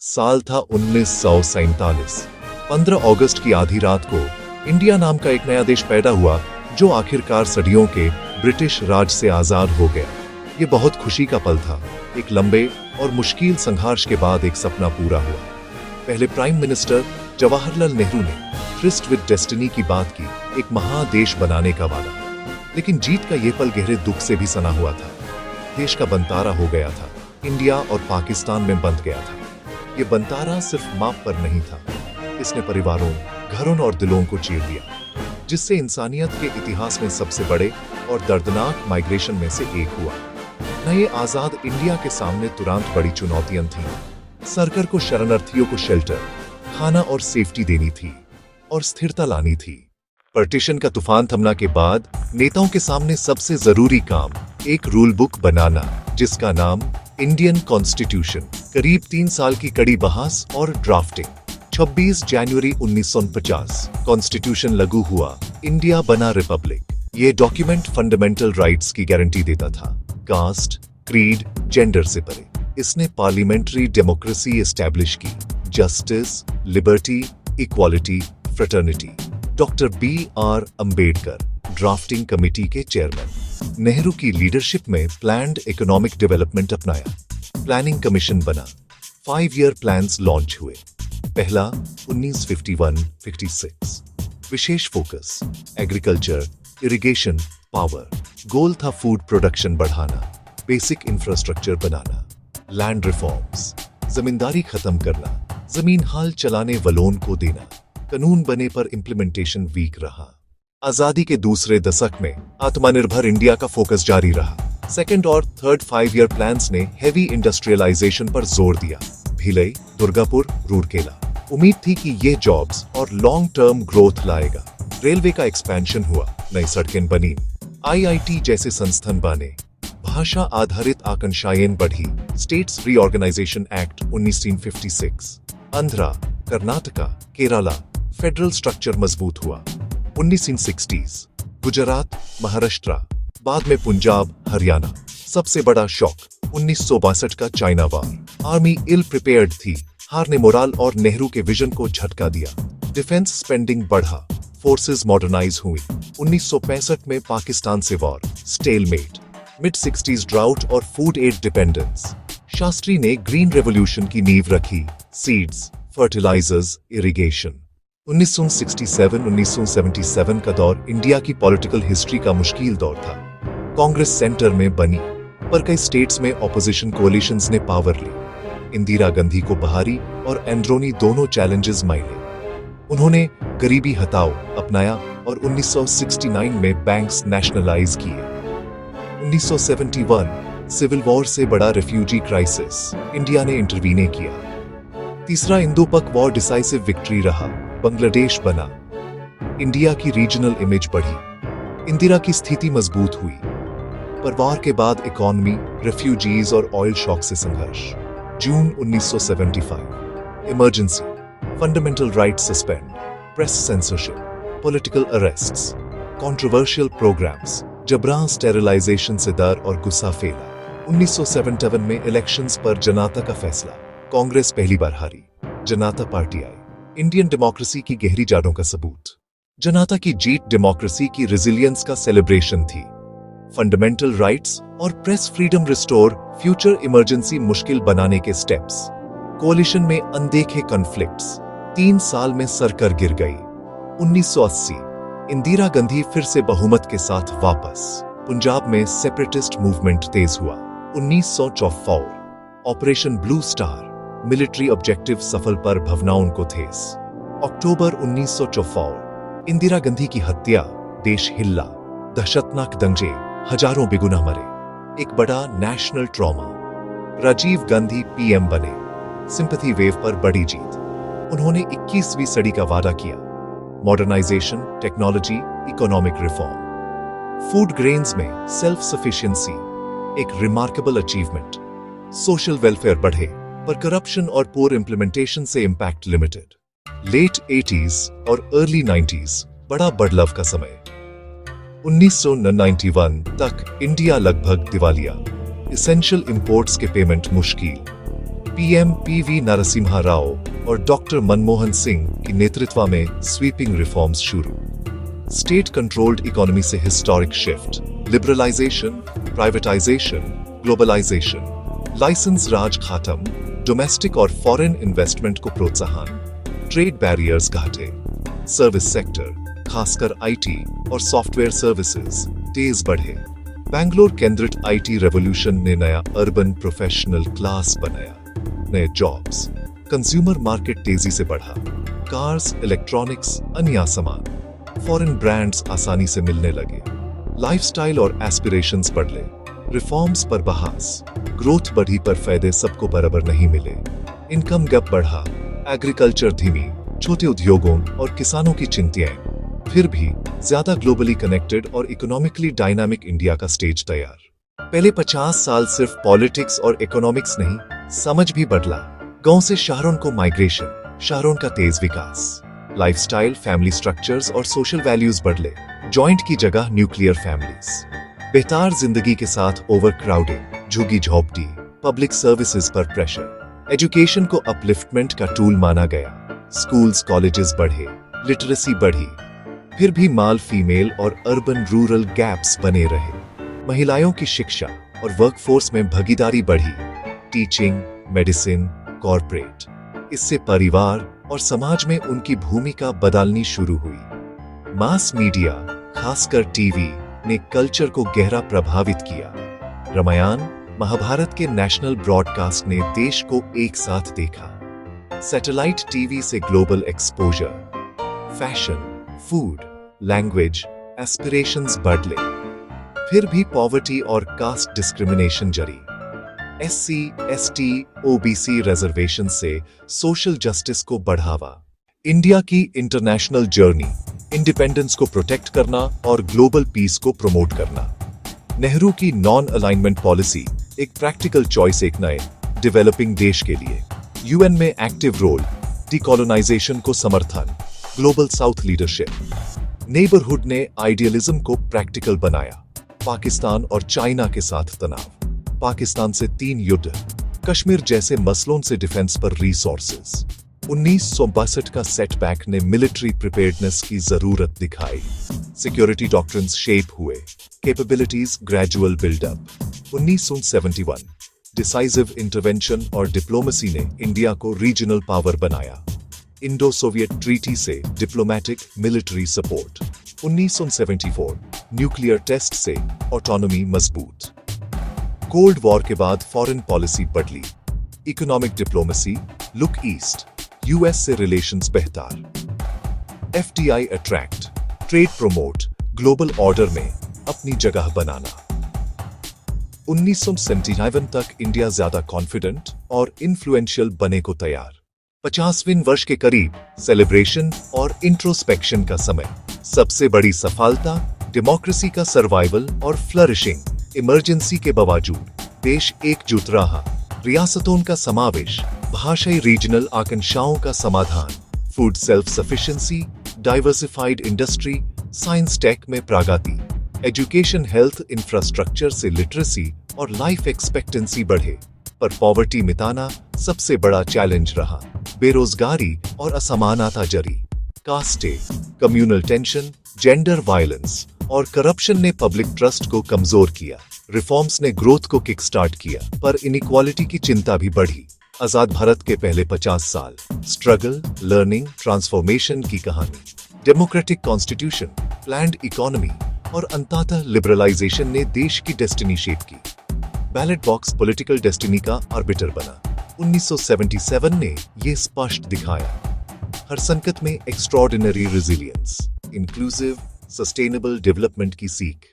साल था 1947। 15 अगस्त की आधी रात को इंडिया नाम का एक नया देश पैदा हुआ जो आखिरकार सदियों के ब्रिटिश राज से आजाद हो गया। ये बहुत खुशी का पल था। एक लंबे और मुश्किल संघर्ष के बाद एक सपना पूरा हुआ। पहले प्राइम मिनिस्टर जवाहरलाल नेहरू ने ट्रिस्ट विद डेस्टिनी की बात की, एक महादेश बनाने का वादा। लेकिन जीत का यह पल गहरे दुख से भी सना हुआ था। देश का बंटारा हो गया था, इंडिया और पाकिस्तान में बंध गया था। ये बंटारा सिर्फ माप पर नहीं था, इसने परिवारों, घरों और दिलों को चीर दिया, जिससे इंसानियत के इतिहास में सबसे बड़े और दर्दनाक माइग्रेशन में से एक हुआ। नए आजाद इंडिया के सामने तुरंत बड़ी चुनौतियां थीं। सरकार को शरणार्थियों को शेल्टर, खाना और सेफ्टी देनी थी और स्थिरता लानी थी। पार्टीशन का तूफान थमना के बाद नेताओं के सामने सबसे जरूरी काम एक रूल बुक बनाना, जिसका नाम इंडियन कॉन्स्टिट्यूशन। करीब 3 साल की कड़ी बहस और ड्राफ्टिंग। 26 जनवरी 1950 कॉन्स्टिट्यूशन लागू हुआ, इंडिया बना रिपब्लिक। ये डॉक्यूमेंट फंडामेंटल राइट्स की गारंटी देता था, कास्ट, क्रीड, जेंडर से परे। इसने पार्लियामेंट्री डेमोक्रेसी एस्टैब्लिश की, justice, liberty, equality, fraternity. Doctor B.R. Ambedkar drafting committee के चेयरमैन। नेहरू की लीडरशिप में प्लान्ड इकोनॉमिक डेवलपमेंट अपनाया, प्लानिंग कमीशन बना, 5 ईयर प्लान्स लॉन्च हुए। पहला 1951-56। विशेष फोकस एग्रीकल्चर, इरिगेशन, पावर। गोल था फूड प्रोडक्शन बढ़ाना, बेसिक इंफ्रास्ट्रक्चर बनाना। लैंड रिफॉर्म्स, जमींदारी खत्म करना, जमीन हाल चलाने वालों को देना। कानून बने पर इम्प्लीमेंटेशन वीक रहा। आजादी के दूसरे दशक में आत्मनिर्भर इंडिया का फोकस जारी रहा। सेकंड और थर्ड 5 ईयर प्लान्स ने हेवी इंडस्ट्रियलाइजेशन पर जोर दिया। भिलई, दुर्गापुर, रूरकेला। उम्मीद थी कि ये जॉब्स और लॉन्ग टर्म ग्रोथ लाएगा। रेलवे का एक्सपेंशन हुआ, नई सड़कें बनी, IIT जैसे संस्थान बने, भाषा आधारित आकांक्षाएं बढ़ी। States reorganisation act 1956। Andhra, Karnataka, Kerala federal structure मजबूत हुआ। 1960s गुजरात, महाराष्ट्र, बाद में पंजाब, हरियाणा। सबसे बड़ा शॉक 1962 का चाइना वार। आर्मी इल प्रिपेयर्ड थी, हार ने मोराल और नेहरू के विजन को झटका दिया। डिफेंस स्पेंडिंग बढ़ा, फोर्सेस मॉडर्नाइज हुई। 1965 में पाकिस्तान से war, stalemate. Mid 60s drought और फूड एड डिपेंडेंस। शास्त्री ने ग्रीन रेवोल्यूशन की नींव रखी, सीड्स, फर्टिलाइजर्स, इरिगेशन। 1967-1977 का दौर इंडिया की पॉलिटिकल हिस्ट्री का मुश्किल दौर था। कांग्रेस सेंटर में बनी, पर कई स्टेट्स में ऑपोजिशन कोalitions ने पावर ली। इंदिरा गांधी को बाहरी और एंड्रोनी दोनों चैलेंजेस मिले। उन्होंने गरीबी हटाओ अपनाया और 1969 में बैंक्स नेशनलाइज किए। 1971 सिविल वॉर से बड़ा रिफ्यूजी क्राइसिस, इंडिया ने इंटरवीने किया। तीसरा इंडो-पाक वॉर डिसाइसिव विक्ट्री रहा, बांग्लादेश बना। इंडिया की रीजनल इमेज बढ़ी, इंदिरा की स्थिति मजबूत हुई। पर वॉर के बाद इकोनॉमी, रेफ्यूजीज और ऑयल शॉक से संघर्ष। June 1975 emergency, fundamental rights suspend, press censorship, political arrests, controversial programmes. जबरान स्टेरिलाइजेशन से डर और गुस्सा फैला। 1977 में इलेक्शंस पर जनता का फैसला, कांग्रेस पहली बार हारी, जनता पार्टी आई। इंडियन डेमोक्रेसी की गहरी जड़ों का सबूत। जनता की जीत डेमोक्रेसी की रेजिलियंस का सेलिब्रेशन थी। फंडामेंटल राइट्स और press freedom restore, future emergency मुश्किल बनाने के स्टेप्स। कोalition में अनदेखे कॉन्फ्लिक्ट्स। 3 साल में सरकार गिर गई। 1980 इंदिरा गांधी फिर से बहुमत के साथ वापस। पंजाब में सेपरेटिस्ट मूवमेंट तेज हुआ। 1974 operation blue star, military objective सफल पर भावनाओं को ठेस। अक्टूबर 1974 इंदिरा गांधी की हत्या, देश हिला। दहशतनाक दंगे, हजारों बेगुनाह मरे। एक बड़ा national trauma. Rajiv Gandhi PM बने, सिंपैथी वेव पर बड़ी जीत। उन्होंने 21वीं सदी का वादा किया, modernisation, technology, economic reform. Food grains में सेल्फ सफिशिएंसी, एक रिमार्केबल अचीवमेंट। सोशल वेलफेयर बढ़े, पर करप्शन और पुअर इंप्लीमेंटेशन से इंपैक्ट लिमिटेड। लेट 80s और अर्ली 90s बड़ा बदलाव का समय। 1991 तक इंडिया लगभग दिवालिया। एसेंशियल इंपोर्ट्स के पेमेंट मुश्किल। पीएम पीवी नरसिम्हा राव और डॉक्टर मनमोहन सिंह की नेतृत्व में स्वीपिंग रिफॉर्म्स शुरू। स्टेट कंट्रोल्ड इकोनॉमी से historic shift, liberalisation, privatisation, globalisation, licence Raj खत्म, डोमेस्टिक और फॉरेन इन्वेस्टमेंट को प्रोत्साहन, ट्रेड बैरियर्स घटे, सर्विस सेक्टर खासकर आईटी और सॉफ्टवेयर सर्विसेज तेज बढ़े। बैंगलोर केंद्रित आईटी रेवोल्यूशन ने नया अर्बन प्रोफेशनल क्लास बनाया। नए जॉब्स, कंज्यूमर मार्केट तेजी से बढ़ा, कार्स, इलेक्ट्रॉनिक्स, अन्य सामान, फॉरेन ब्रांड्स आसानी से मिलने लगे, लाइफस्टाइल और एस्पिरेशंस बढ़े, रिफॉर्म्स पर बहस, ग्रोथ बढ़ी पर फायदे सबको बराबर नहीं मिले, इनकम गैप बढ़ा, एग्रीकल्चर धीमी, छोटे उद्योगों और किसानों की चिंताएं, फिर भी ज्यादा ग्लोबली कनेक्टेड और इकोनॉमिकली डायनामिक इंडिया का स्टेज तैयार। पहले 50 साल सिर्फ पॉलिटिक्स और इकोनॉमिक्स नहीं, समझ भी बदला। गांव से शहरों को माइग्रेशन, शहरों का तेज विकास, लाइफस्टाइल, फैमिली स्ट्रक्चर्स और सोशल वैल्यूज बदले, जॉइंट की जगह न्यूक्लियर फैमिलीज, बेहतर जिंदगी के साथ ओवरक्राउडिंग, झुग्गी झोपड़ी, पब्लिक सर्विसेज पर प्रेशर, एजुकेशन को अपलिफ्टमेंट का टूल माना गया, स्कूल्स कॉलेजेस बढ़े, लिटरेसी बढ़ी, फिर भी माल फीमेल और अर्बन रूरल गैप्स बने रहे। महिलाओं की शिक्षा और वर्कफोर्स में भागीदारी बढ़ी, टीचिंग, मेडिसिन, कॉर्पोरेट। इससे परिवार और समाज में उनकी भूमिका बदलनी शुरू हुई। मास मीडिया, खासकर टीवी, ने कल्चर को गहरा प्रभावित किया। रामायण, महाभारत के नेशनल ब्रॉडकास्ट ने देश को एक साथ देखा। सैटेलाइट टीवी से global exposure, fashion, food, language, aspirations बदले, फिर भी पॉवर्टी और कास्ट डिस्क्रिमिनेशन जरी। एससी, एसटी, ओबीसी रिजर्वेशन से सोशल जस्टिस को बढ़ावा। इंडिया की इंटरनेशनल जर्नी, इंडिपेंडेंस को प्रोटेक्ट करना और ग्लोबल पीस को प्रमोट करना। नेहरू की नॉन अलाइनमेंट पॉलिसी, एक प्रैक्टिकल चॉइस एक नए डेवलपिंग देश के लिए। यूएन में एक्टिव रोल, डिकॉलोनाइजेशन को समर्थन, ग्लोबल साउथ लीडरशिप। नेबरहुड ने आइडियलिज्म को प्रैक्टिकल बनाया। पाकिस्तान और चाइना के साथ तनाव, पाकिस्तान से 3 युद्ध, कश्मीर जैसे मसलों से डिफेंस पर रिसोर्सेज। 1962 का सेटबैक ने मिलिट्री प्रिपेयर्डनेस की जरूरत दिखाई। सिक्योरिटी डॉक्ट्रिन्स शेप हुए, capabilities gradual buildup. 1971 decisive intervention और डिप्लोमेसी ने इंडिया को रीजनल पावर बनाया। इंडो सोवियत ट्रीटी से diplomatic military support. 1974 nuclear test से ऑटोनॉमी मजबूत। कोल्ड वॉर के बाद फॉरेन पॉलिसी बदली। Economic diplomacy, look east, US से रिलेशंस बेहतर। FDI attract, trade promote, global order में अपनी जगह बनाना। 1979 तक इंडिया ज्यादा कॉन्फिडेंट और इन्फ्लुएंशियल बने को तैयार। 50वें वर्ष के करीब सेलिब्रेशन और इंट्रोस्पेक्शन का समय। सबसे बड़ी सफलता, डेमोक्रेसी का सर्वाइवल और फ्लरिशिंग। इमरजेंसी के बावजूद देश एकजुट रहा। रियासतों का समावेश, भाषाई रीजनल आकांक्षाओं का समाधान, food self sufficiency, diversified industry, science tech में प्रगति, एजुकेशन हेल्थ इंफ्रास्ट्रक्चर से लिटरेसी और लाइफ एक्सपेक्टेंसी बढ़े। पर पॉवर्टी मिटाना सबसे बड़ा चैलेंज रहा। बेरोजगारी और असमानता जरी। कास्टे, कम्युनल टेंशन, जेंडर वायलेंस और करप्शन ने पब्लिक ट्रस्ट को कमजोर किया। रिफॉर्म्स ने ग्रोथ को किक स्टार्ट किया, पर इनइक्वालिटी की चिंता भी बढ़ी। आजाद भारत के पहले 50 साल, स्ट्रगल, लर्निंग, ट्रांसफॉर्मेशन की कहानी। डेमोक्रेटिक कॉन्स्टिट्यूशन, प्लान्ड इकोनॉमी और अंततः लिबरलाइजेशन ने देश की डेस्टिनी शेप की। बैलेट बॉक्स पॉलिटिकल डेस्टिनी का आर्बिटर बना। 1977 ने ये स्पष्ट दिखाया। हर संकट में extraordinary resilience, inclusive, sustainable development की सीख।